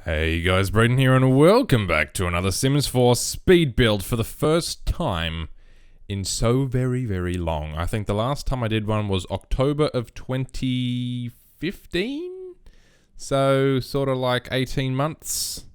Hey guys, Brayden here and welcome back to another Sims 4 speed build for the first time in so very, very long. I think the last time I did one was October of 2015? So, sort of like 18 months,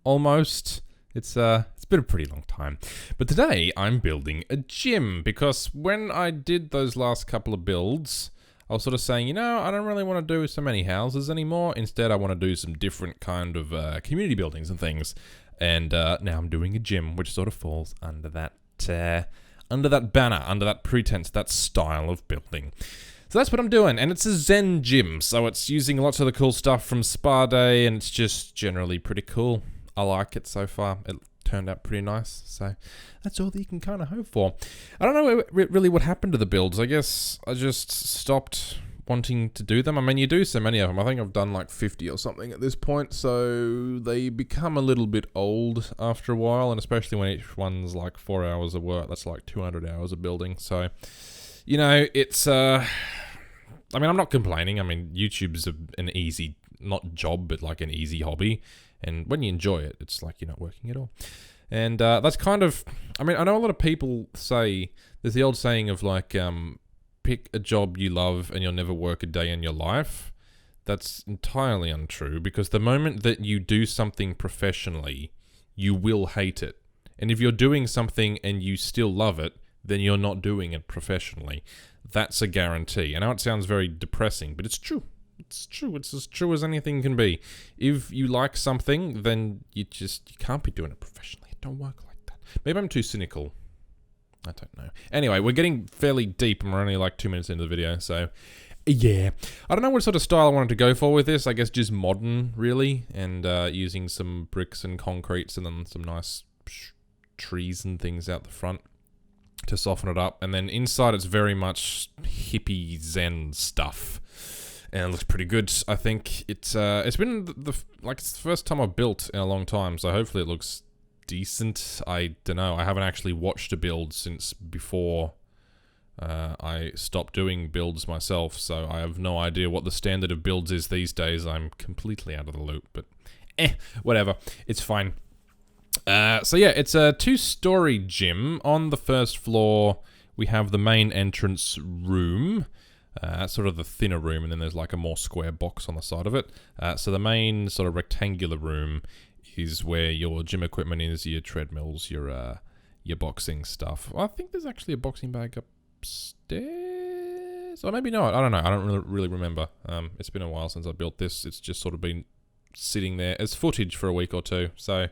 almost. It's been a pretty long time. But today, I'm building a gym, because when I did those last couple of builds, I was sort of saying, you know, I don't really want to do so many houses anymore. Instead, I want to do some different kind of community buildings and things. And now I'm doing a gym, which sort of falls under that banner, under that pretense, that style of building. So that's what I'm doing, and it's a Zen gym, so it's using lots of the cool stuff from Spa Day, and it's just generally pretty cool. I like it so far. It turned out pretty nice, so that's all that you can kind of hope for. I don't know really what happened to the builds. I guess I just stopped wanting to do them. I mean, you do so many of them. I think I've done like 50 or something at this point, so they become a little bit old after a while, and especially when each one's like 4 hours of work, that's like 200 hours of building. So, you know, it's I mean, I'm not complaining. I mean, YouTube's an easy, not job, but like an easy hobby. And when you enjoy it, it's like you're not working at all. And that's kind of, I mean, I know a lot of people say, there's the old saying of like, pick a job you love and you'll never work a day in your life. That's entirely untrue, because the moment that you do something professionally, you will hate it. And if you're doing something and you still love it, then you're not doing it professionally. That's a guarantee. I know it sounds very depressing, but it's true. It's true. It's as true as anything can be. If you like something, then you can't be doing it professionally. It don't work like that. Maybe I'm too cynical. I don't know. Anyway, we're getting fairly deep and we're only like 2 minutes into the video, so yeah. I don't know what sort of style I wanted to go for with this. I guess just modern, really, and using some bricks and concretes and then some nice trees and things out the front to soften it up. And then inside it's very much hippie Zen stuff. And it looks pretty good. I think it's been it's the first time I've built in a long time, so hopefully it looks decent. I don't know. I haven't actually watched a build since before I stopped doing builds myself, so I have no idea what the standard of builds is these days. I'm completely out of the loop, but whatever. It's fine. So yeah, it's a 2-story gym. On the first floor, we have the main entrance room. Sort of the thinner room, and then there's like a more square box on the side of it. So the main sort of rectangular room is where your gym equipment is, your treadmills, your boxing stuff. Well, I think there's actually a boxing bag upstairs, or maybe not. I don't know. I don't really remember. It's been a while since I built this. It's just sort of been sitting there as footage for a week or two, so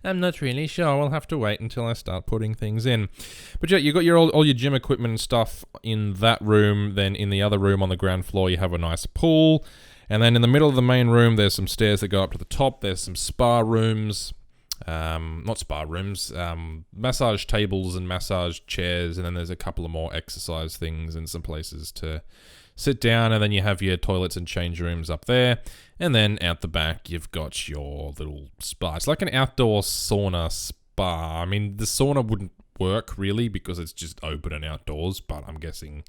I'm not really sure. We'll have to wait until I start putting things in. But yeah, you got all your gym equipment and stuff in that room. Then in the other room on the ground floor, you have a nice pool, and then in the middle of the main room, there's some stairs that go up to the top. There's some spa rooms, not spa rooms, massage tables and massage chairs, and then there's a couple of more exercise things and some places to sit down, and then you have your toilets and change rooms up there. And then out the back, you've got your little spa. It's like an outdoor sauna spa. I mean, the sauna wouldn't work, really, because it's just open and outdoors. But I'm guessing,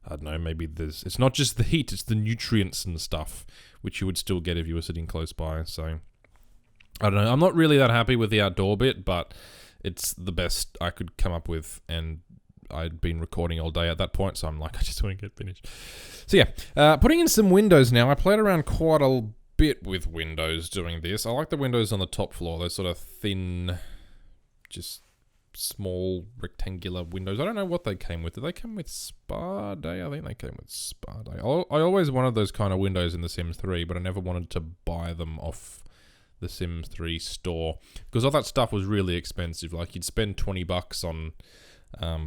I don't know, maybe it's not just the heat, it's the nutrients and stuff, which you would still get if you were sitting close by. So, I don't know. I'm not really that happy with the outdoor bit, but it's the best I could come up with. And I'd been recording all day at that point, so I'm like, I just want to get finished. So yeah, putting in some windows now. I played around quite a bit with windows doing this. I like the windows on the top floor. They're sort of thin, just small rectangular windows. I don't know what they came with. Did they come with Spa Day? I think they came with Spa Day. I always wanted those kind of windows in The Sims 3, but I never wanted to buy them off the Sims 3 store, because all that stuff was really expensive. Like, you'd spend $20 on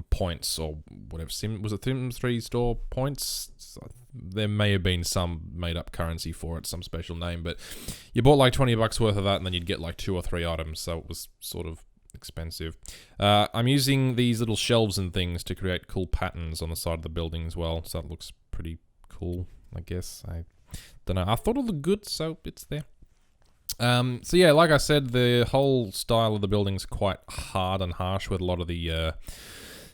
points or whatever. Was it Sims 3 store points? There may have been some made up currency for it, some special name, but you bought like $20 worth of that, and then you'd get like 2 or 3 items, so it was sort of expensive. I'm using these little shelves and things to create cool patterns on the side of the building as well, so that looks pretty cool, I guess. I don't know. I thought it looked good, so it's there. So yeah, like I said, the whole style of the building's quite hard and harsh, with a lot of the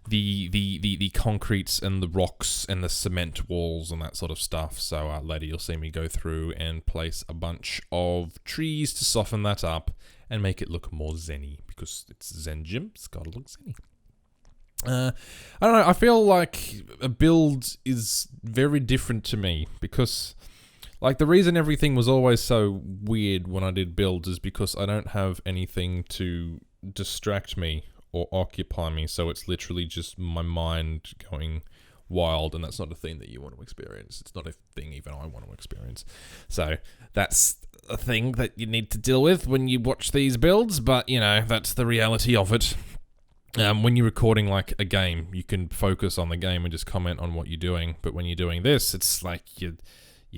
the concretes and the rocks and the cement walls and that sort of stuff. So later you'll see me go through and place a bunch of trees to soften that up and make it look more zen-y, because it's Zen Gym, it's gotta look zen-y. I don't know, I feel like a build is very different to me, because like the reason everything was always so weird when I did builds is because I don't have anything to distract me or occupy me, so it's literally just my mind going wild, and that's not a thing that you want to experience. It's not a thing even I want to experience. So that's a thing that you need to deal with when you watch these builds, but you know, that's the reality of it. When you're recording like a game, you can focus on the game and just comment on what you're doing, but when you're doing this, it's like you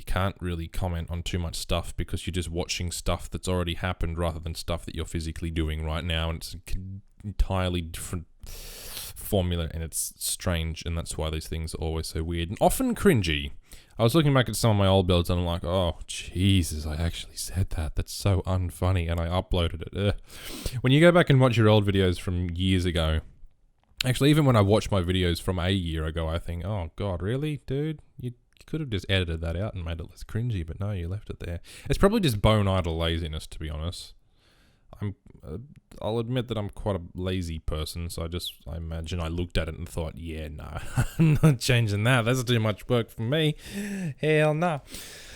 can't really comment on too much stuff, because you're just watching stuff that's already happened rather than stuff that you're physically doing right now, and it's an entirely different formula, and it's strange, and that's why these things are always so weird and often cringy. I was looking back at some of my old builds and I'm like, oh Jesus, I actually said that. That's so unfunny, and I uploaded it. Ugh. When you go back and watch your old videos from years ago, actually even when I watch my videos from a year ago, I think, oh God, really, dude? You could have just edited that out and made it less cringy, but no, you left it there. It's probably just bone idle laziness, to be honest. I'll admit that I'm quite a lazy person, so I imagine I looked at it and thought, yeah, no, I'm not changing that. That's too much work for me. Hell no.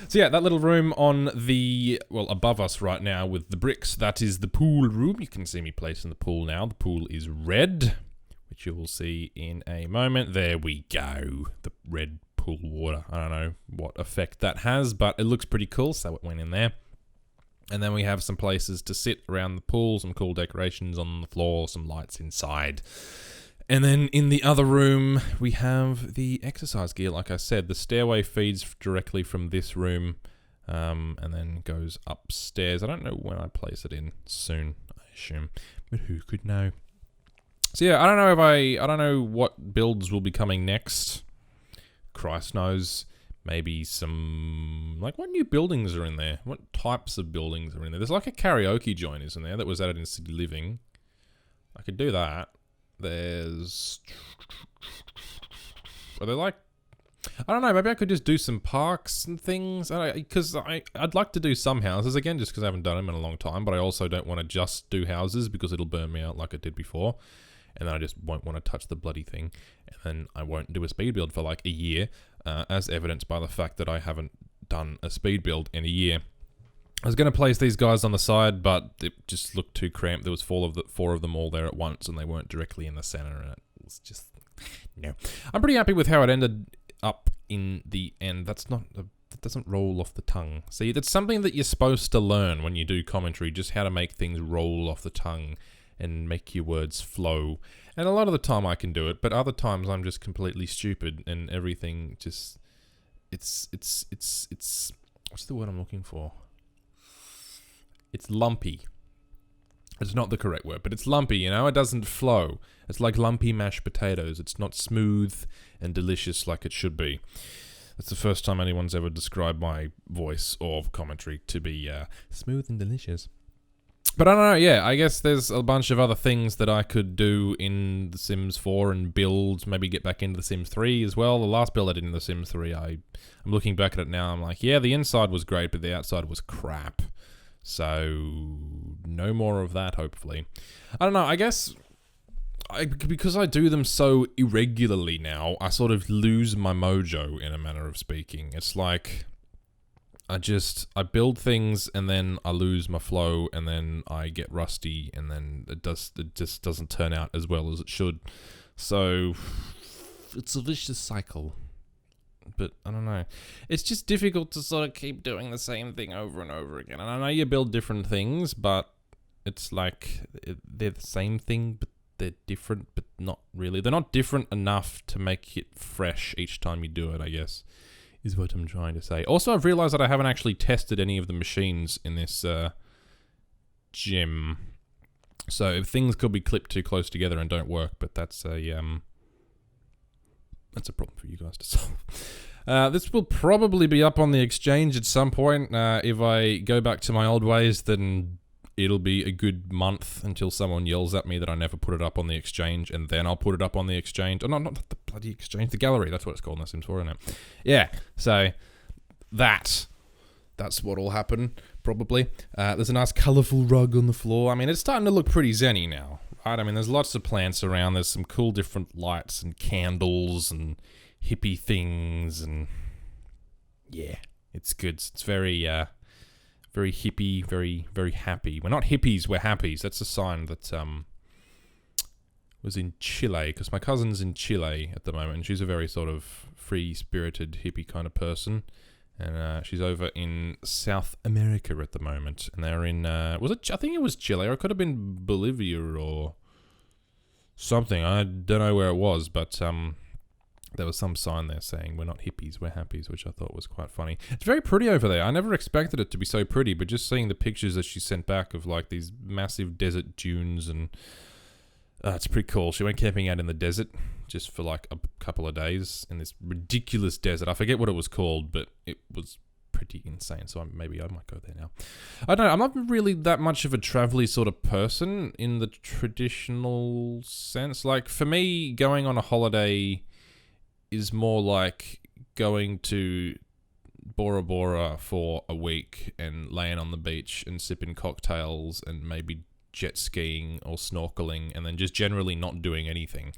So yeah, that little room on the, well, above us right now with the bricks, that is the pool room. You can see me placing the pool now. The pool is red, which you will see in a moment. There we go. The red pool water. I don't know what effect that has, but it looks pretty cool, so it went in there. And then we have some places to sit around the pool, some cool decorations on the floor, some lights inside. And then in the other room, we have the exercise gear. Like I said, the stairway feeds directly from this room, and then goes upstairs. I don't know when I place it in. Soon, I assume. But who could know? So yeah, I don't know what builds will be coming next. Christ knows. Maybe some, like, what new buildings are in there? What types of buildings are in there? There's like a karaoke joint, isn't there, that was added in City Living. I could do that. There's, are they like, I don't know, maybe I could just do some parks and things. Because I'd like to do some houses, again, just because I haven't done them in a long time, but I also don't want to just do houses because it'll burn me out like it did before. And then I just won't want to touch the bloody thing. And then I won't do a speed build for like a year, as evidenced by the fact that I haven't done a speed build in a year. I was going to place these guys on the side, but it just looked too cramped. There was four of them all there at once, and they weren't directly in the center, and it was just, no. I'm pretty happy with how it ended up in the end. That doesn't roll off the tongue. See, that's something that you're supposed to learn when you do commentary, just how to make things roll off the tongue and make your words flow. And a lot of the time I can do it, but other times I'm just completely stupid and everything just, it's what's the word I'm looking for? It's lumpy. It's not the correct word, but it's lumpy, you know? It doesn't flow. It's like lumpy mashed potatoes. It's not smooth and delicious like it should be. That's the first time anyone's ever described my voice or commentary to be smooth and delicious. But I don't know, yeah, I guess there's a bunch of other things that I could do in The Sims 4 and build, maybe get back into The Sims 3 as well. The last build I did in The Sims 3, I'm looking back at it now, I'm like, yeah, the inside was great, but the outside was crap. So, no more of that, hopefully. I don't know, I guess, because I do them so irregularly now, I sort of lose my mojo, in a manner of speaking. It's like, I build things, and then I lose my flow, and then I get rusty, and then it just doesn't turn out as well as it should. So, it's a vicious cycle. But, I don't know. It's just difficult to sort of keep doing the same thing over and over again. And I know you build different things, but it's like, they're the same thing, but they're different, but not really. They're not different enough to make it fresh each time you do it, I guess, is what I'm trying to say. Also, I've realized that I haven't actually tested any of the machines in this gym. So things could be clipped too close together and don't work, but that's a problem for you guys to solve. This will probably be up on the exchange at some point. If I go back to my old ways, then it'll be a good month until someone yells at me that I never put it up on the exchange, and then I'll put it up on the exchange. Oh, no, not the bloody exchange, the gallery. That's what it's called in The Sims 4, isn't it? Yeah, so that's what'll happen, probably. There's a nice colourful rug on the floor. I mean, it's starting to look pretty zen-y now, right? I mean, there's lots of plants around. There's some cool different lights and candles and hippie things, and yeah, it's good. It's very hippie, very, very happy. We're not hippies, we're happies. That's a sign that was in Chile, because my cousin's in Chile at the moment, and she's a very sort of free-spirited hippie kind of person. And she's over in South America at the moment, and they're in, I think it was Chile, or it could have been Bolivia or something. I don't know where it was, but there was some sign there saying, we're not hippies, we're happies, which I thought was quite funny. It's very pretty over there. I never expected it to be so pretty, but just seeing the pictures that she sent back of like these massive desert dunes, and it's pretty cool. She went camping out in the desert just for like a couple of days in this ridiculous desert. I forget what it was called, but it was pretty insane. So maybe I might go there now. I don't know. I'm not really that much of a travel-y sort of person in the traditional sense. Like, for me, going on a holiday is more like going to Bora Bora for a week and laying on the beach and sipping cocktails and maybe jet skiing or snorkeling, and then just generally not doing anything,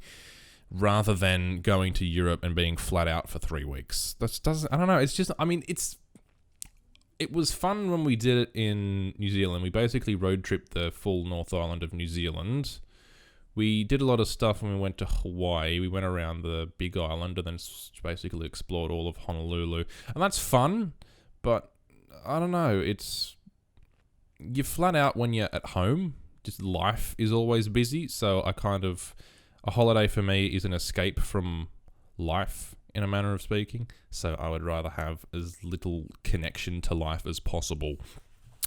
rather than going to Europe and being flat out for 3 weeks. I don't know, it's just, I mean, it was fun when we did it in New Zealand. We basically road tripped the full North Island of New Zealand. We did a lot of stuff when we went to Hawaii. We went around the Big Island and then basically explored all of Honolulu. And that's fun, but I don't know, you're flat out when you're at home. Just life is always busy, so a holiday for me is an escape from life, in a manner of speaking. So I would rather have as little connection to life as possible.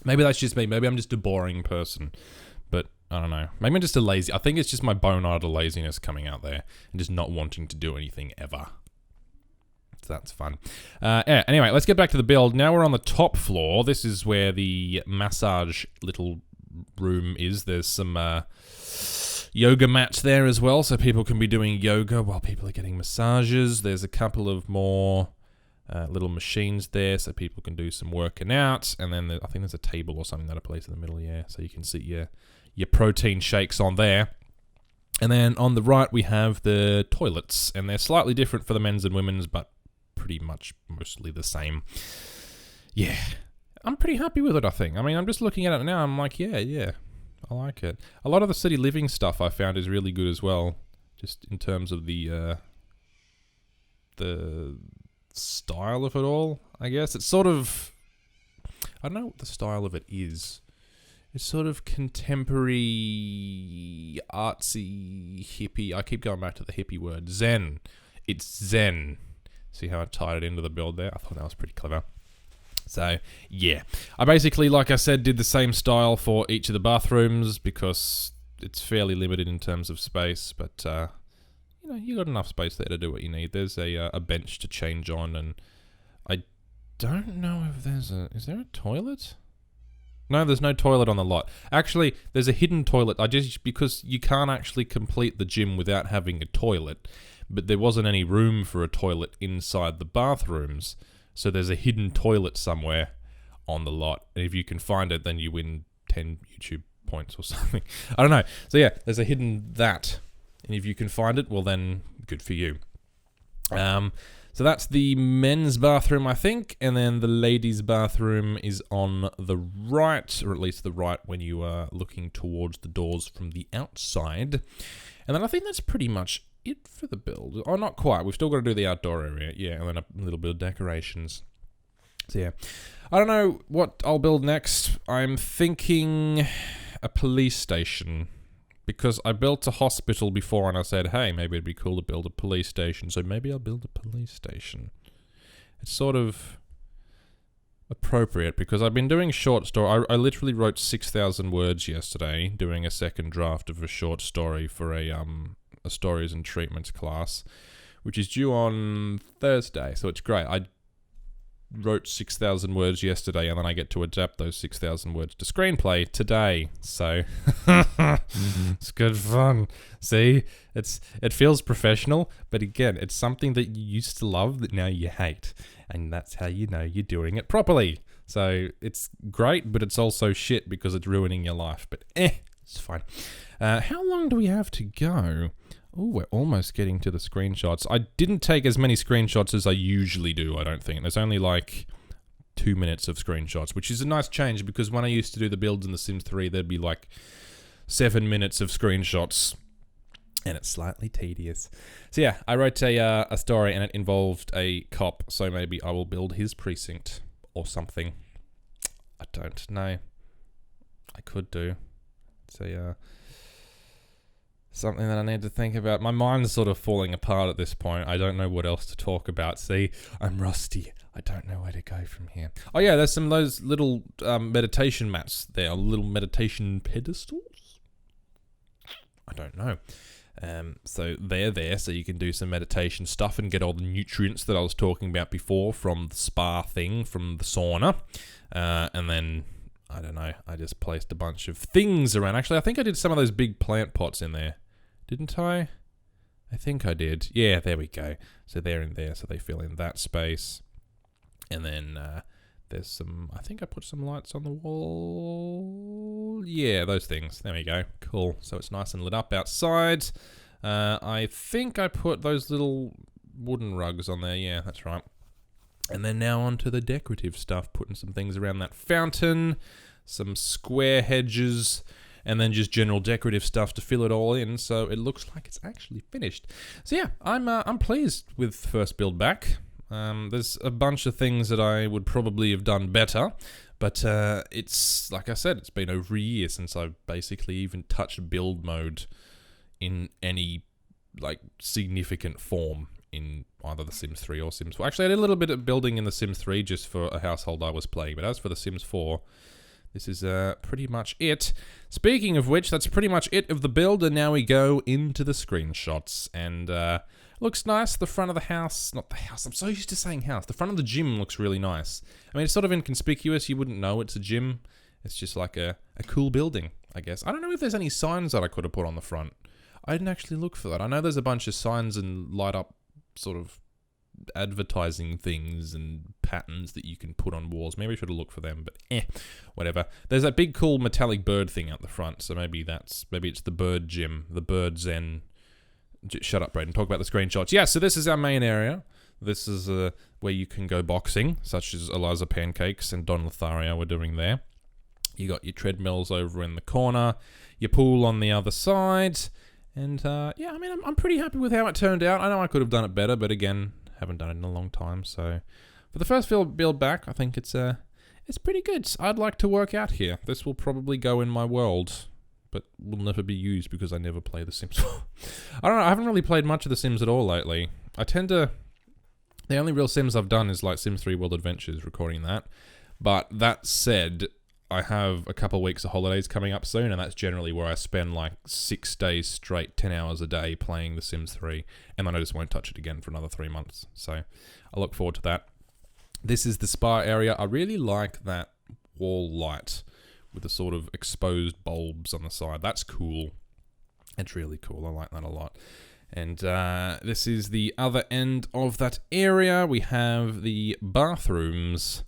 Maybe that's just me. Maybe I'm just a boring person. But I don't know. Maybe I'm just a lazy. I think it's just my bone-idle laziness coming out there and just not wanting to do anything ever. So that's fun. Anyway, let's get back to the build. Now we're on the top floor. This is where the massage little room is. There's some yoga mats there as well, so people can be doing yoga while people are getting massages. There's a couple of more little machines there, so people can do some working out. And then I think there's a table or something that I place in the middle, yeah, so you can see your protein shakes on there. And then on the right we have the toilets, and they're slightly different for the men's and women's, but pretty much mostly the same. Yeah, I'm pretty happy with it, I think. I mean, I'm just looking at it now, I'm like, yeah, I like it. A lot of the city living stuff I found is really good as well, just in terms of the style of it all, I guess. It's sort of, I don't know what the style of it is. It's sort of contemporary, artsy, hippie. I keep going back to the hippie word. Zen. It's zen. See how I tied it into the build there? I thought that was pretty clever. So, yeah. I basically, like I said, did the same style for each of the bathrooms because it's fairly limited in terms of space, but, you got enough space there to do what you need. There's a bench to change on, and I don't know if is there a toilet? No, there's no toilet on the lot. Actually, there's a hidden toilet. Because you can't actually complete the gym without having a toilet, but there wasn't any room for a toilet inside the bathrooms. So there's a hidden toilet somewhere on the lot. And if you can find it, then you win 10 YouTube points or something. I don't know. So yeah, there's a hidden that. And if you can find it, well then, good for you. So that's the men's bathroom, I think. And then the ladies' bathroom is on the right, or at least the right when you are looking towards the doors from the outside. And then I think that's pretty much it for the build. Oh, not quite. We've still got to do the outdoor area. Yeah, and then a little bit of decorations. So yeah. I don't know what I'll build next. I'm thinking a police station. Because I built a hospital before and I said, hey, maybe it'd be cool to build a police station. So maybe I'll build a police station. It's sort of appropriate because I've been doing short story. I literally wrote 6,000 words yesterday doing a second draft of a short story for a stories and treatments class, which is due on Thursday. So it's great. wrote 6,000 words yesterday, and then I get to adapt those 6,000 words to screenplay today. So it's good fun. See, it feels professional, but again, it's something that you used to love that now you hate, and that's how you know you're doing it properly. So it's great, but it's also shit because it's ruining your life. But it's fine. How long do we have to go? Oh, we're almost getting to the screenshots. I didn't take as many screenshots as I usually do, I don't think. There's only like 2 minutes of screenshots, which is a nice change because when I used to do the builds in The Sims 3, there'd be like 7 minutes of screenshots, and it's slightly tedious. So yeah, I wrote a story and it involved a cop, so maybe I will build his precinct or something. I don't know. I could do. So something that I need to think about. My mind's sort of falling apart at this point. I don't know what else to talk about. See, I'm rusty. I don't know where to go from here. Oh yeah, there's some of those little meditation mats there, little meditation pedestals? I don't know. So they're there so you can do some meditation stuff and get all the nutrients that I was talking about before from the spa thing, from the sauna. And then, I don't know, I just placed a bunch of things around. Actually, I think I did some of those big plant pots in there. Didn't I? I think I did. Yeah, there we go. So they're in there, so they fill in that space. And then there's some, I think I put some lights on the wall. Yeah, those things. There we go. Cool. So it's nice and lit up outside. I think I put those little wooden rugs on there. Yeah, that's right. And then now on to the decorative stuff, putting some things around that fountain, some square hedges, and then just general decorative stuff to fill it all in, so it looks like it's actually finished. So yeah, I'm pleased with the first build back. There's a bunch of things that I would probably have done better, but it's, like I said, it's been over a year since I've basically even touched build mode in any, like, significant form in either The Sims 3 or Sims 4. Actually, I did a little bit of building in The Sims 3 just for a household I was playing, but as for The Sims 4, this is pretty much it. Speaking of which, that's pretty much it of the build, and now we go into the screenshots. And looks nice. The front of the house, not the house, I'm so used to saying house. The front of the gym looks really nice. I mean, it's sort of inconspicuous. You wouldn't know it's a gym. It's just like a cool building, I guess. I don't know if there's any signs that I could have put on the front. I didn't actually look for that. I know there's a bunch of signs and light up sort of advertising things and patterns that you can put on walls. Maybe I should have looked for them, but whatever. There's that big cool metallic bird thing out the front, so maybe it's the bird gym, the bird zen. Shut up, Brayden. Talk about the screenshots. Yeah, so this is our main area. This is where you can go boxing, such as Eliza Pancakes and Don Lothario were doing there. You got your treadmills over in the corner, your pool on the other side. And, yeah, I mean, I'm pretty happy with how it turned out. I know I could have done it better, but again, haven't done it in a long time, so... For the first build back, I think it's pretty good. I'd like to work out here. This will probably go in my world, but will never be used because I never play The Sims 4. I don't know, I haven't really played much of The Sims at all lately. I tend to... The only real Sims I've done is, like, Sims 3 World Adventures, recording that. But that said... I have a couple of weeks of holidays coming up soon, and that's generally where I spend like 6 days straight, 10 hours a day playing The Sims 3, and then I just won't touch it again for another 3 months. So I look forward to that. This is the spa area. I really like that wall light with the sort of exposed bulbs on the side. That's cool. It's really cool. I like that a lot. And this is the other end of that area. We have the bathrooms.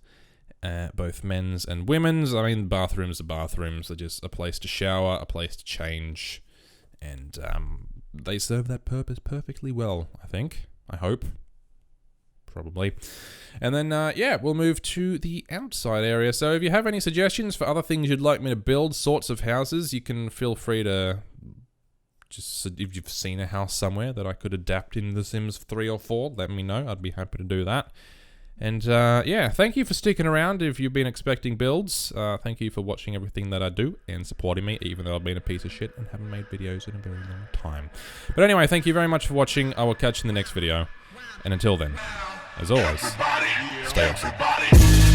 Both men's and women's. I mean, bathrooms are bathrooms. They're just a place to shower, a place to change, and they serve that purpose perfectly well, I think. I hope. Probably. And then, yeah, we'll move to the outside area. So if you have any suggestions for other things you'd like me to build, sorts of houses, you can feel free to just, if you've seen a house somewhere that I could adapt in The Sims 3 or 4, let me know. I'd be happy to do that. And, yeah, thank you for sticking around if you've been expecting builds. Thank you for watching everything that I do and supporting me, even though I've been a piece of shit and haven't made videos in a very long time. But anyway, thank you very much for watching. I will catch you in the next video. And until then, as always, stay awesome.